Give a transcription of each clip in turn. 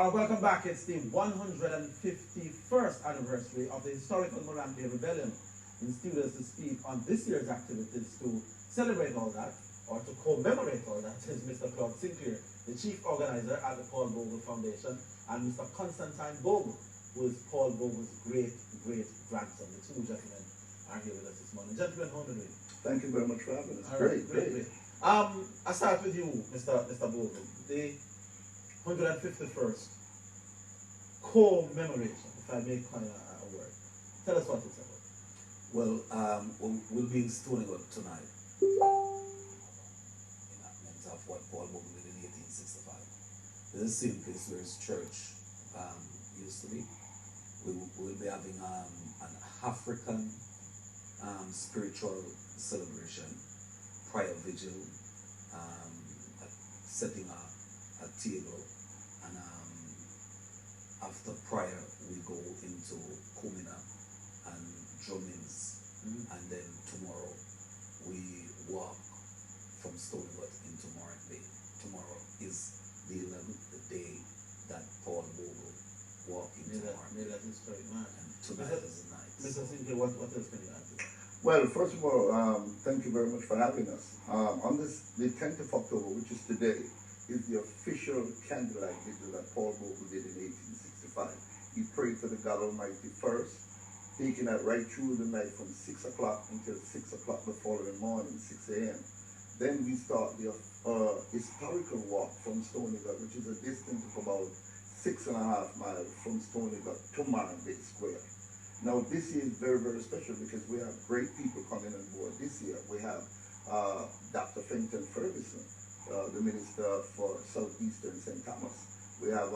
Welcome back. It's the 151st anniversary of the historical Morante Rebellion. In studios to speak on this year's activities to celebrate all that, or to commemorate all that, is Mr. Claude Sinclair, the chief organizer at the Paul Bogle Foundation, and Mr. Constantine Bogle, who is Paul Bogle's great-grandson. The two gentlemen are here with us this morning. Gentlemen, how are you doing? Thank you very much for having us. Great. I start with you, Mr. Bogle. The 151st commemoration, if I may coin a word. Tell us what it's about. Well, we'll be in Stonywood tonight. Enactment of what Paul Bogle did in 1865. This is the same place where his church used to be. We'll be having an African spiritual celebration, prayer vigil, setting a table, and after prayer we go into Kumina and drummings, and then tomorrow we walk from Stonywood into Morant Bay. Tomorrow is the 11th day that Paul Bogle walked into Morant Bay. That historic night. And tonight is the night. Mr. Sinclair, what else can you add to that? Well, first of all, thank you very much for having us. On the 10th of October, which is today, is the official candlelight vigil that Paul Bogle did in 1865. He prayed to the God Almighty first, taking that right through the night from 6 o'clock until 6 o'clock the following morning, 6 a.m. Then we start the historical walk from Stonywood, which is a distance of about 6.5 miles from Stonywood to Morant Bay Square. Now this year is very, very special because we have great people coming on board this year. We have Dr. Fenton Ferguson, the Minister for Southeastern St. Thomas. We have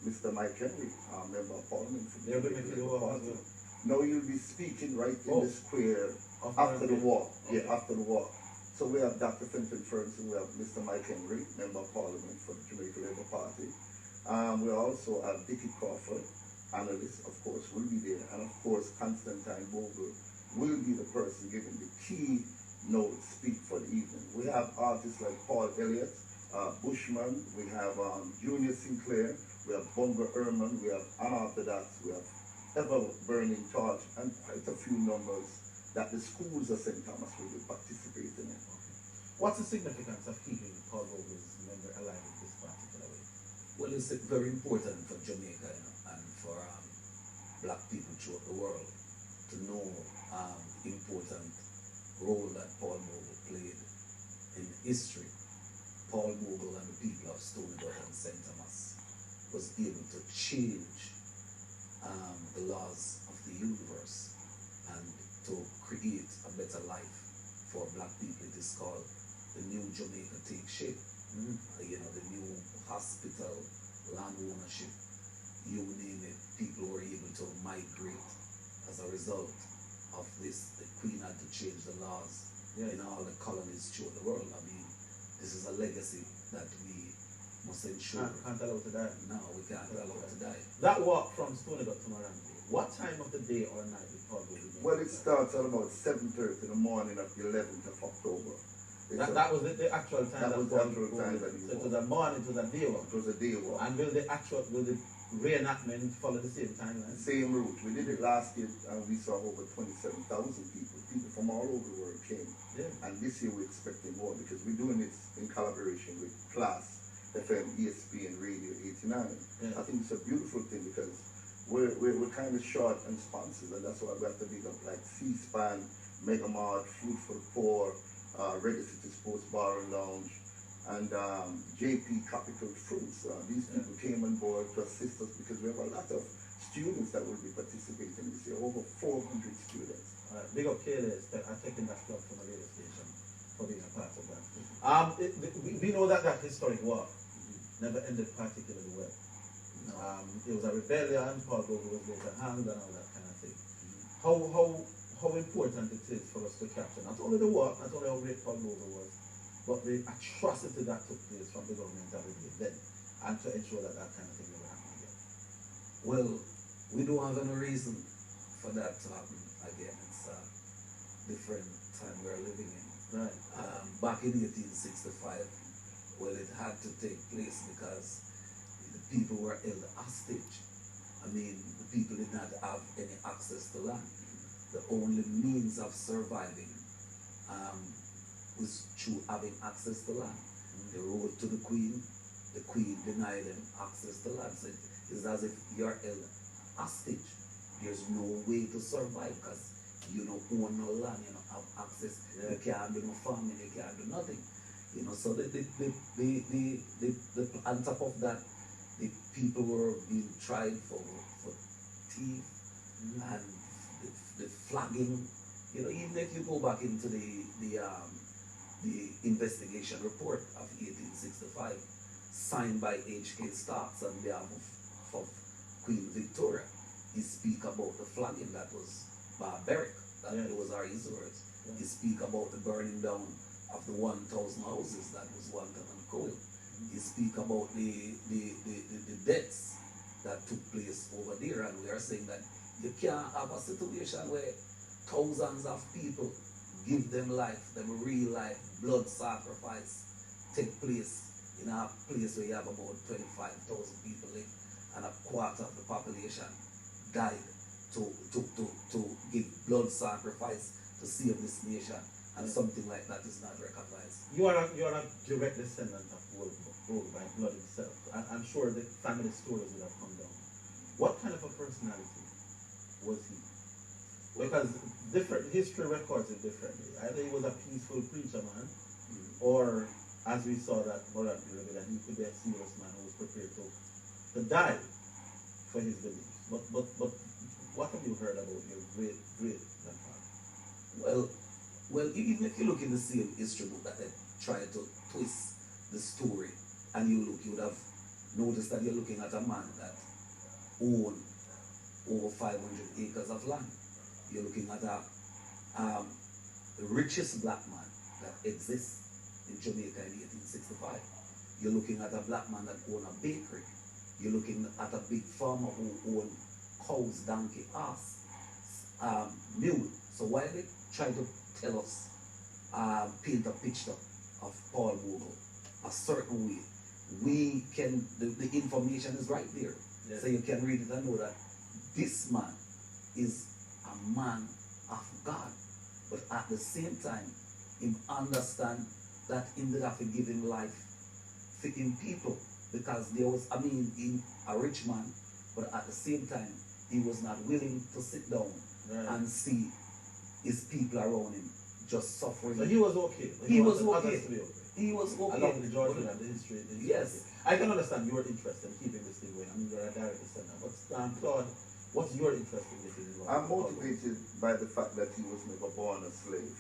Mr. Mike Henry, Member of Parliament from the Labour Party. Now you'll be speaking right in the square after the walk. Okay. Yeah, after the walk. So we have Dr. Fenton Ferguson, we have Mr. Mike Henry, Member of Parliament for the Jamaica Labour Party. We also have Dickie Crawford, analyst, of course, will be there. And of course, Constantine Bogle will be the person giving the keynote speak for the evening. We have artists like Paul Elliott, Bushman, we have Junior Sinclair, we have Bunga Ehrman, we have Unorthodox, we have Ever Burning Torch, and quite a few numbers that the schools of St. Thomas will be participating in. What's the significance of keeping Paul Bogle's memory alive in this particular way? Well, it's very important for Jamaica, and for black people throughout the world to know important role that Paul Bogle played in history. Paul Bogle and the people of Stonywood and St. Thomas was able to change the laws of the universe and to create a better life for black people. It is called the New Jamaica Take Shape. The new hospital, land ownership, you name it, people were able to migrate as a result of this. The Queen had to change the laws in all the colonies throughout the world. I mean, this is a legacy that we must ensure. Can't allow to die. No, we can't allow to die. That walk from Stonywood to Morant Bay, what time of the day or night did Paul Bogle do? Well, it starts at about 7:30 in the morning of the 11th of October. That was the actual time. That was the actual time that he So it walked. was a morning, it was a day walk. It was a day walk. And will the reenactment follow the same timeline? Same route. We did it last year and we saw over 27,000 people. People from all over the world came. Yeah. And this year we're expecting more because we're doing it in collaboration with Class, FM, ESP, and Radio 89. Yeah. I think it's a beautiful thing because we're kind of short on sponsors, and that's why we have to big up like C-SPAN, Megamart, Food for the Poor, Ready City Sports Bar and Lounge, and JP Tropical Fruits. These people came on board to assist us because we have a lot of students that will be participating this year, over 400 students. Big up KLS, I'm taking that plug from the radio station for being a part of that. We know that historic war never ended particularly well. It was a rebellion, Paul Bogle was later hanged and all that kind of thing. How important it is for us to capture not only the war, not only how great Paul Bogle was, but the atrocity that took place from the government of the day then, and to ensure that kind of thing never happened again. Well, we don't have any reason for that to happen again. It's a different time we're living in. Right. Back in 1865, well, it had to take place because the people were held hostage. I mean, the people did not have any access to land. The only means of surviving was through having access to land. They wrote to the Queen denied them access to land. So it's as if you're held hostage. There's no way to survive because you don't own no land, you don't have access, you can't do no farming, you can't do nothing. You know, so on top of that, the people were being tried for thief and the flagging. You know, even if you go back into the investigation report of 1865, signed by H.K. Starks on behalf of Queen Victoria, he speak about the flagging that was barbaric, that it was our his words. He speak about the burning down of the 1,000 houses that was wanted and cold. He speak about the deaths that took place over there, and we are saying that you can't have a situation where thousands of people give them life, them real life, blood sacrifice take place in a place where you have about 25,000 people live and a quarter of the population died to give blood sacrifice to save this nation, and something like that is not recognized. You are a direct descendant of Bogle by blood itself. I'm sure the family stories would have come down. What kind of a personality was he? Because different history records it differently. Either he was a peaceful preacher man, or as we saw that brother that he could be a serious man who was prepared to die for his beliefs. But what have you heard about your great grandfather? Well, even if you look in the same history book that they try to twist the story, and you would have noticed that you're looking at a man that owned over 500 acres of land. You're looking at the richest black man that exists in Jamaica in 1865. You're looking at a black man that owned a bakery. You're looking at a big farmer who owned cows, donkey, ass, mule. So why they try to tell us, paint a picture of Paul Bogle a certain way? We can, the information is right there. So you can read it and know that this man is a man of God. But at the same time, he understand that he did have to give him life for him people. Because there was, in a rich man, but at the same time, he was not willing to sit down and see his people around him just suffering. So he was okay. He was okay. He was okay. Along the Georgian and the history. Yes. I can understand your interest in keeping this thing going. You're a direct descendant. But Claude, what's your interest in this thing? I'm motivated by the fact that he was never born a slave.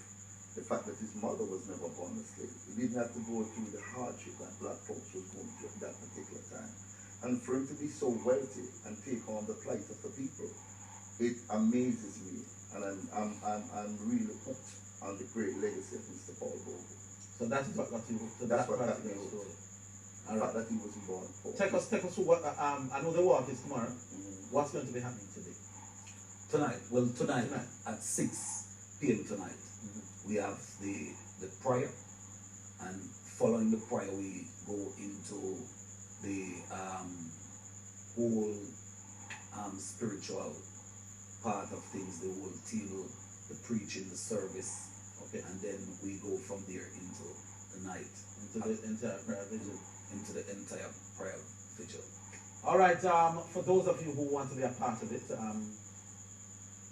The fact that his mother was never born a slave. He didn't have to go through the hardship that black folks was going through at that particular time. And for him to be so wealthy and take on the plight of the people, it amazes me. And I'm really hooked on the great legacy of Mr. Paul Bogle. So that's what got you hooked to That's that what got me particular story. The fact that he wasn't born poor. Take us through what, I know the walk is tomorrow. What's going to be happening today? Tonight at 6 p.m. tonight, we have the prayer, and following the prayer we go into the whole spiritual part of things, the whole table, the preaching, the service, and then we go from there into the night. Into the entire prayer vigil. Into the entire prayer vigil. All right, for those of you who want to be a part of it,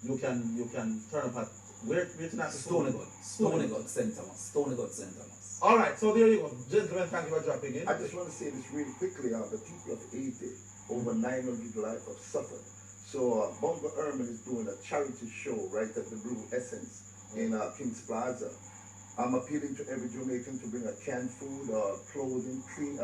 you can turn up at where tonight? Stoneygood St. Thomas. All right, so there you go. Gentlemen, thank you for dropping in. I just want to say this really quickly. The people of Haiti, over 900 lives have suffered. So Bogle is doing a charity show right at the Blue Essence in King's Plaza. I'm appealing to every Jamaican to bring a canned food, clothing, clean,